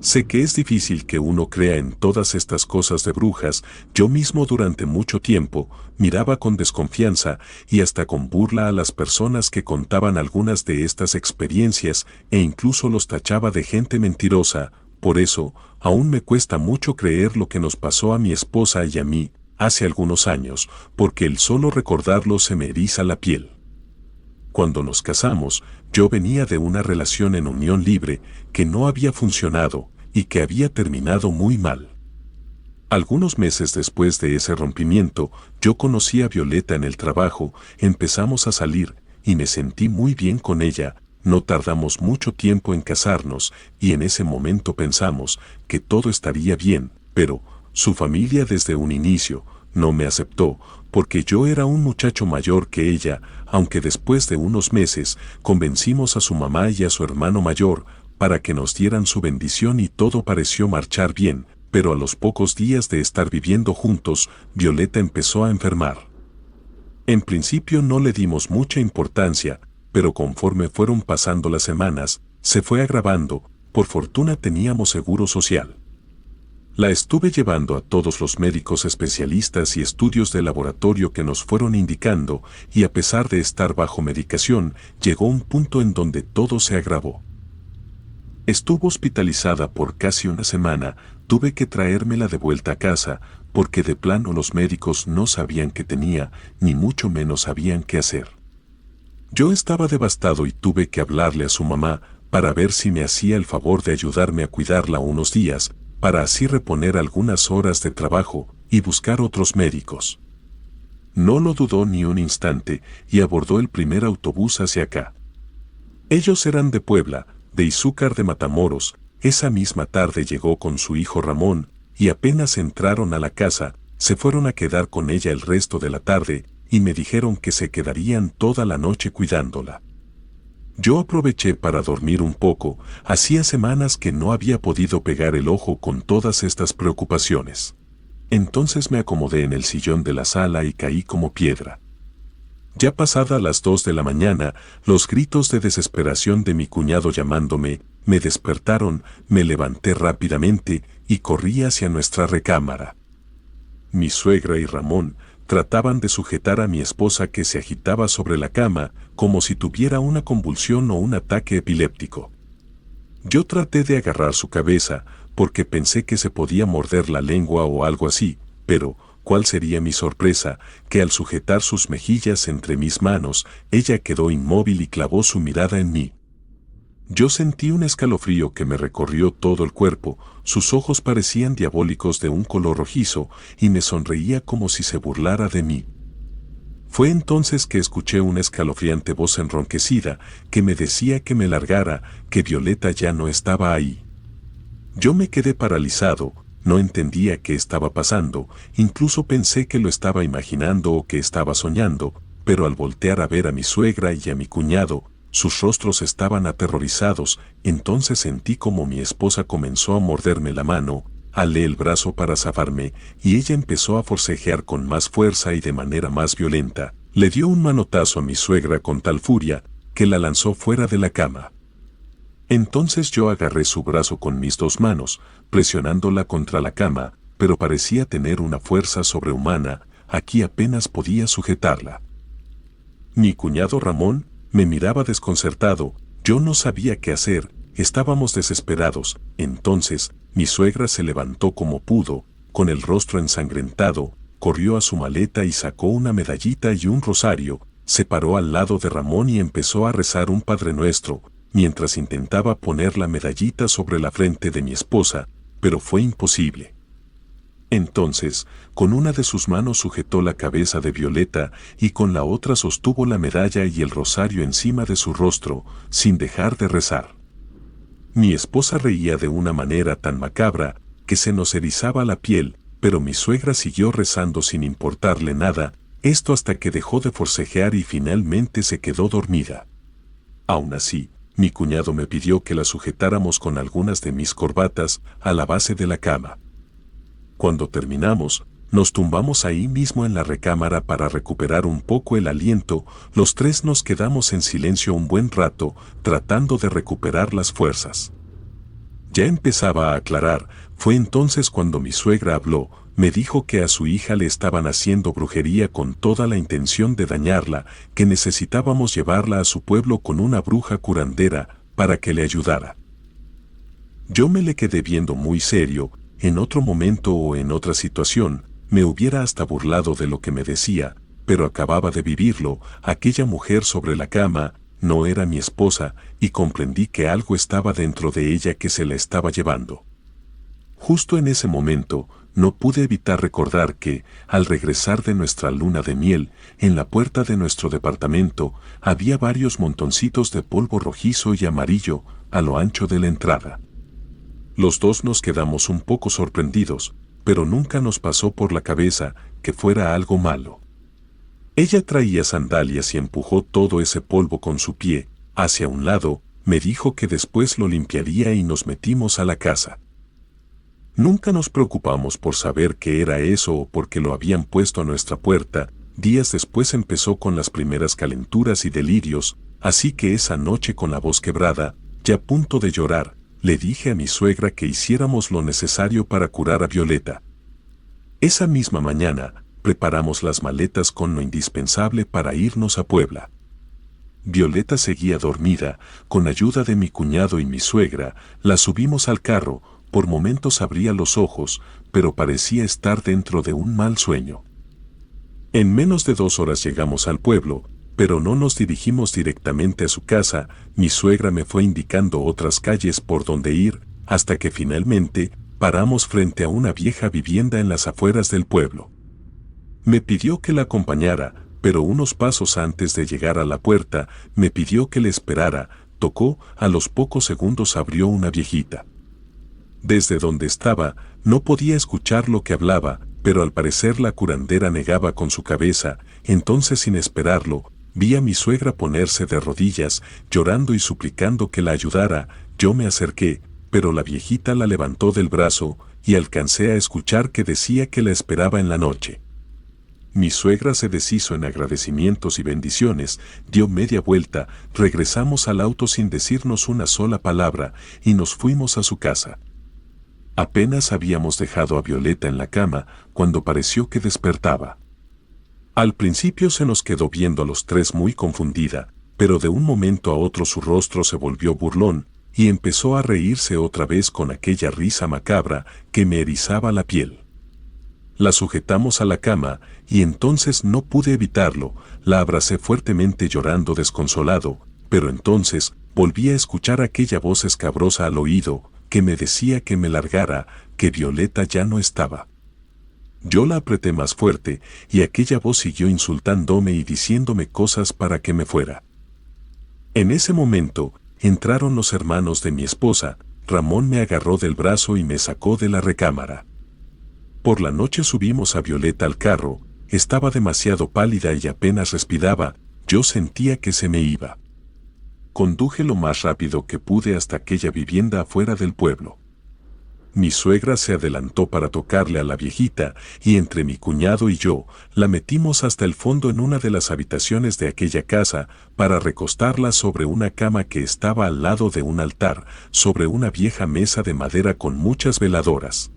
Sé que es difícil que uno crea en todas estas cosas de brujas. Yo mismo durante mucho tiempo miraba con desconfianza y hasta con burla a las personas que contaban algunas de estas experiencias e incluso los tachaba de gente mentirosa. Por eso, aún me cuesta mucho creer lo que nos pasó a mi esposa y a mí hace algunos años, porque el solo recordarlo se me eriza la piel. Cuando nos casamos, yo venía de una relación en unión libre que no había funcionado y que había terminado muy mal. Algunos meses después de ese rompimiento, yo conocí a Violeta en el trabajo, empezamos a salir y me sentí muy bien con ella. No tardamos mucho tiempo en casarnos y en ese momento pensamos que todo estaría bien, pero su familia desde un inicio no me aceptó porque yo era un muchacho mayor que ella, aunque después de unos meses convencimos a su mamá y a su hermano mayor para que nos dieran su bendición y todo pareció marchar bien, pero a los pocos días de estar viviendo juntos, Violeta empezó a enfermar. En principio no le dimos mucha importancia, pero conforme fueron pasando las semanas, se fue agravando. Por fortuna teníamos seguro social. La estuve llevando a todos los médicos especialistas y estudios de laboratorio que nos fueron indicando, y a pesar de estar bajo medicación, llegó un punto en donde todo se agravó. Estuvo hospitalizada por casi una semana, tuve que traérmela de vuelta a casa, porque de plano los médicos no sabían qué tenía, ni mucho menos sabían qué hacer. Yo estaba devastado y tuve que hablarle a su mamá para ver si me hacía el favor de ayudarme a cuidarla unos días, para así reponer algunas horas de trabajo y buscar otros médicos. No lo dudó ni un instante y abordó el primer autobús hacia acá. Ellos eran de Puebla, de Izúcar de Matamoros. Esa misma tarde llegó con su hijo Ramón y apenas entraron a la casa, se fueron a quedar con ella el resto de la tarde y me dijeron que se quedarían toda la noche cuidándola. Yo aproveché para dormir un poco, hacía semanas que no había podido pegar el ojo con todas estas preocupaciones. Entonces me acomodé en el sillón de la sala y caí como piedra. Ya pasada las 2 de la mañana, los gritos de desesperación de mi cuñado llamándome, me despertaron, me levanté rápidamente y corrí hacia nuestra recámara. Mi suegra y Ramón trataban de sujetar a mi esposa que se agitaba sobre la cama como si tuviera una convulsión o un ataque epiléptico. Yo traté de agarrar su cabeza porque pensé que se podía morder la lengua o algo así, pero ¿cuál sería mi sorpresa? Que al sujetar sus mejillas entre mis manos, ella quedó inmóvil y clavó su mirada en mí. Yo sentí un escalofrío que me recorrió todo el cuerpo, sus ojos parecían diabólicos de un color rojizo y me sonreía como si se burlara de mí. Fue entonces que escuché una escalofriante voz enronquecida que me decía que me largara, que Violeta ya no estaba ahí. Yo me quedé paralizado, no entendía qué estaba pasando, incluso pensé que lo estaba imaginando o que estaba soñando, pero al voltear a ver a mi suegra y a mi cuñado, sus rostros estaban aterrorizados. Entonces sentí como mi esposa comenzó a morderme la mano, alé el brazo para zafarme, y ella empezó a forcejear con más fuerza y de manera más violenta. Le dio un manotazo a mi suegra con tal furia, que la lanzó fuera de la cama. Entonces yo agarré su brazo con mis 2 manos, presionándola contra la cama, pero parecía tener una fuerza sobrehumana, aquí apenas podía sujetarla. Mi cuñado Ramón me miraba desconcertado, yo no sabía qué hacer, estábamos desesperados. Entonces, mi suegra se levantó como pudo, con el rostro ensangrentado, corrió a su maleta y sacó una medallita y un rosario, se paró al lado de Ramón y empezó a rezar un Padre Nuestro, mientras intentaba poner la medallita sobre la frente de mi esposa, pero fue imposible. Entonces, con una de sus manos sujetó la cabeza de Violeta y con la otra sostuvo la medalla y el rosario encima de su rostro, sin dejar de rezar. Mi esposa reía de una manera tan macabra que se nos erizaba la piel, pero mi suegra siguió rezando sin importarle nada, esto hasta que dejó de forcejear y finalmente se quedó dormida. Aún así, mi cuñado me pidió que la sujetáramos con algunas de mis corbatas a la base de la cama. Cuando terminamos, nos tumbamos ahí mismo en la recámara para recuperar un poco el aliento. Los tres nos quedamos en silencio un buen rato, tratando de recuperar las fuerzas. Ya empezaba a aclarar. Fue entonces cuando mi suegra habló. Me dijo que a su hija le estaban haciendo brujería con toda la intención de dañarla, que necesitábamos llevarla a su pueblo con una bruja curandera para que le ayudara. Yo me le quedé viendo muy serio. En otro momento o en otra situación, me hubiera hasta burlado de lo que me decía, pero acababa de vivirlo. Aquella mujer sobre la cama no era mi esposa, y comprendí que algo estaba dentro de ella que se la estaba llevando. Justo en ese momento, no pude evitar recordar que, al regresar de nuestra luna de miel, en la puerta de nuestro departamento, había varios montoncitos de polvo rojizo y amarillo a lo ancho de la entrada. Los dos nos quedamos un poco sorprendidos, pero nunca nos pasó por la cabeza que fuera algo malo. Ella traía sandalias y empujó todo ese polvo con su pie hacia un lado. Me dijo que después lo limpiaría y nos metimos a la casa. Nunca nos preocupamos por saber qué era eso o por qué lo habían puesto a nuestra puerta. Días después empezó con las primeras calenturas y delirios, así que esa noche, con la voz quebrada, ya a punto de llorar, le dije a mi suegra que hiciéramos lo necesario para curar a Violeta. Esa misma mañana, preparamos las maletas con lo indispensable para irnos a Puebla. Violeta seguía dormida. Con ayuda de mi cuñado y mi suegra, la subimos al carro. Por momentos abría los ojos, pero parecía estar dentro de un mal sueño. En menos de 2 horas llegamos al pueblo, pero no nos dirigimos directamente a su casa. Mi suegra me fue indicando otras calles por donde ir, hasta que finalmente paramos frente a una vieja vivienda en las afueras del pueblo. Me pidió que la acompañara, pero unos pasos antes de llegar a la puerta, me pidió que le esperara. Tocó. A los pocos segundos abrió una viejita. Desde donde estaba, no podía escuchar lo que hablaba, pero al parecer la curandera negaba con su cabeza. Entonces, sin esperarlo, vi a mi suegra ponerse de rodillas, llorando y suplicando que la ayudara. Yo me acerqué, pero la viejita la levantó del brazo, y alcancé a escuchar que decía que la esperaba en la noche. Mi suegra se deshizo en agradecimientos y bendiciones, dio media vuelta, regresamos al auto sin decirnos una sola palabra, y nos fuimos a su casa. Apenas habíamos dejado a Violeta en la cama, cuando pareció que despertaba. Al principio se nos quedó viendo a los tres muy confundida, pero de un momento a otro su rostro se volvió burlón, y empezó a reírse otra vez con aquella risa macabra que me erizaba la piel. La sujetamos a la cama, y entonces no pude evitarlo. La abracé fuertemente llorando desconsolado, pero entonces volví a escuchar aquella voz escabrosa al oído, que me decía que me largara, que Violeta ya no estaba. Yo la apreté más fuerte, y aquella voz siguió insultándome y diciéndome cosas para que me fuera. En ese momento, entraron los hermanos de mi esposa. Ramón me agarró del brazo y me sacó de la recámara. Por la noche subimos a Violeta al carro. Estaba demasiado pálida y apenas respiraba. Yo sentía que se me iba. Conduje lo más rápido que pude hasta aquella vivienda afuera del pueblo. Mi suegra se adelantó para tocarle a la viejita, y entre mi cuñado y yo, la metimos hasta el fondo en una de las habitaciones de aquella casa, para recostarla sobre una cama que estaba al lado de un altar, sobre una vieja mesa de madera con muchas veladoras.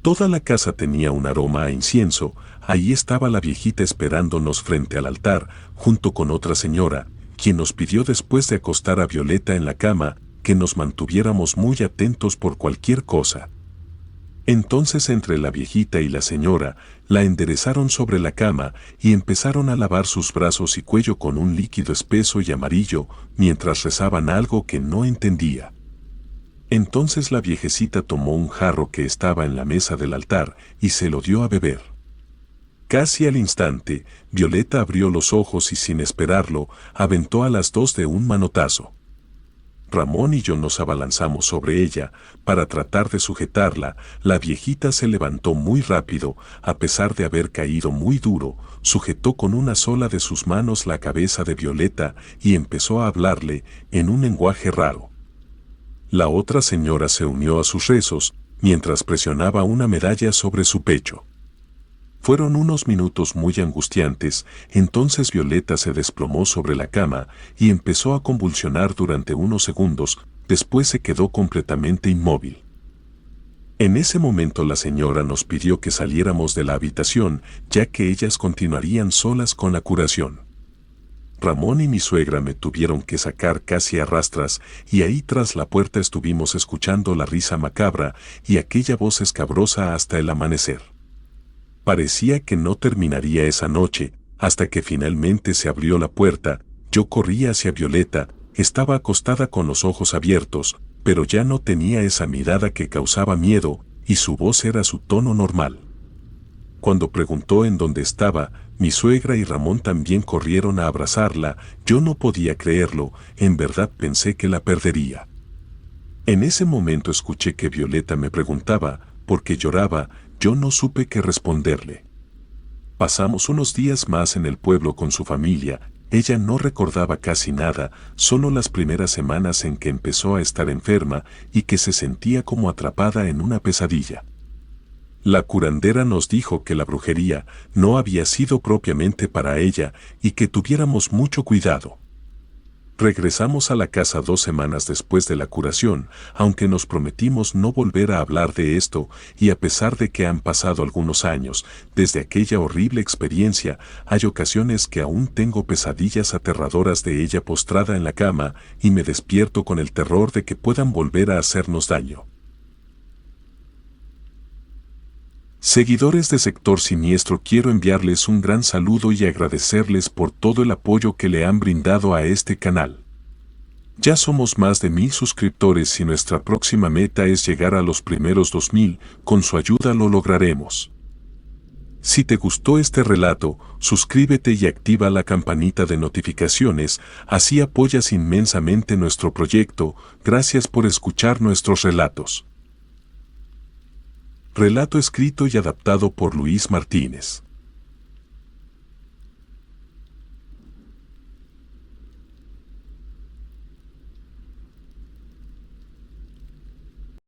Toda la casa tenía un aroma a incienso. Ahí estaba la viejita esperándonos frente al altar, junto con otra señora, quien nos pidió, después de acostar a Violeta en la cama, que nos mantuviéramos muy atentos por cualquier cosa. Entonces, entre la viejita y la señora, la enderezaron sobre la cama y empezaron a lavar sus brazos y cuello con un líquido espeso y amarillo, mientras rezaban algo que no entendía. Entonces la viejecita tomó un jarro que estaba en la mesa del altar y se lo dio a beber. Casi al instante, Violeta abrió los ojos y, sin esperarlo, aventó a las dos de un manotazo. Ramón y yo nos abalanzamos sobre ella para tratar de sujetarla. La viejita se levantó muy rápido, a pesar de haber caído muy duro, sujetó con una sola de sus manos la cabeza de Violeta y empezó a hablarle en un lenguaje raro. La otra señora se unió a sus rezos, mientras presionaba una medalla sobre su pecho. Fueron unos minutos muy angustiantes, entonces Violeta se desplomó sobre la cama y empezó a convulsionar durante unos segundos, después se quedó completamente inmóvil. En ese momento la señora nos pidió que saliéramos de la habitación, ya que ellas continuarían solas con la curación. Ramón y mi suegra me tuvieron que sacar casi a rastras, y ahí tras la puerta estuvimos escuchando la risa macabra y aquella voz escabrosa hasta el amanecer. Parecía que no terminaría esa noche, hasta que finalmente se abrió la puerta. Yo corrí hacia Violeta, estaba acostada con los ojos abiertos, pero ya no tenía esa mirada que causaba miedo, y su voz era su tono normal. Cuando preguntó en dónde estaba, mi suegra y Ramón también corrieron a abrazarla. Yo no podía creerlo, en verdad pensé que la perdería. En ese momento escuché que Violeta me preguntaba por qué lloraba. Yo no supe qué responderle. Pasamos unos días más en el pueblo con su familia. Ella no recordaba casi nada, solo las primeras semanas en que empezó a estar enferma y que se sentía como atrapada en una pesadilla. La curandera nos dijo que la brujería no había sido propiamente para ella y que tuviéramos mucho cuidado. Regresamos a la casa 2 semanas después de la curación, aunque nos prometimos no volver a hablar de esto, y a pesar de que han pasado algunos años desde aquella horrible experiencia, hay ocasiones que aún tengo pesadillas aterradoras de ella postrada en la cama y me despierto con el terror de que puedan volver a hacernos daño. Seguidores de Sector Siniestro, quiero enviarles un gran saludo y agradecerles por todo el apoyo que le han brindado a este canal. Ya somos más de 1000 suscriptores y nuestra próxima meta es llegar a los primeros 2000, con su ayuda lo lograremos. Si te gustó este relato, suscríbete y activa la campanita de notificaciones, así apoyas inmensamente nuestro proyecto. Gracias por escuchar nuestros relatos. Relato escrito y adaptado por Luis Martínez.